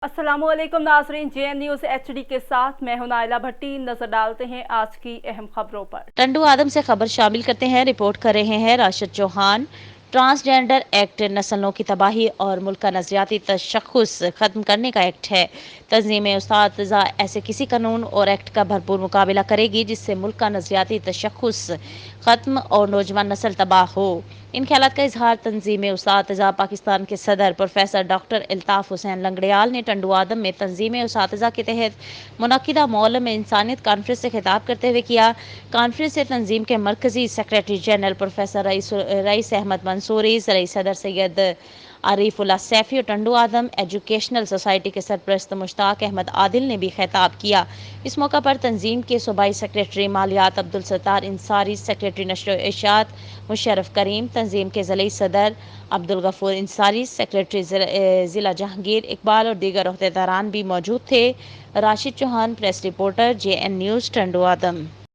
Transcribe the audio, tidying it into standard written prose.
अस्सलाम वालेकुम नाजरीन, JN न्यूज़ HD के साथ मैं हूं नाइला भट्टी। नजर डालते हैं आज की अहम खबरों पर। टंडू आदम से खबर शामिल करते हैं। रिपोर्ट कर रहे हैं राशिद चौहान। ट्रांसजेंडर एक्ट नस्लों की तबाही और मुल्क का नजरियाती तशख़्ख़ुस ख़त्म करने का एक्ट है। तंजीम उस्ताद ऐसे किसी कानून और एक्ट का भरपूर मुकाबला करेगी जिससे मुल्क का नजरियाती तशख़्ख़ुस ख़त्म और नौजवान नस्ल तबाह हो। इन ख्यालात का इजहार तंजीम उस्ताद पाकिस्तान के सदर प्रोफेसर डॉक्टर इल्ताफ़ हुसैन लंगड़ियाल ने टंडू आदम में तंजीम उस्ताद के तहत मुनक्किदा मौलम इंसानियत कॉन्फ्रेंस से खिताब करते हुए किया। कॉन्फ्रेंस से तंजीम के मरकजी secretary general professor rice Ahmad Mansuri, ज़रई सदर सैयद आरिफुल्लाह सैफी और टंडू आदम एजुकेशनल सोसाइटी के सरपरस्त मुश्ताक अहमद आदिल ने भी खिताब किया। इस मौका पर तंजीम के सूबाई सेक्रेटरी मालियात अब्दुल सत्तार इंसारी, सेक्रेटरी नशर व इशात मुशर्रफ करीम, तंजीम के ज़िली सदर अब्दुल गफूर इंसारी, सेक्रेटरी ज़िला जहांगीर इकबाल और दीगर अहदेदारान भी मौजूद थे। Rashid Chauhan, press reporter, JN news, Tando आदम।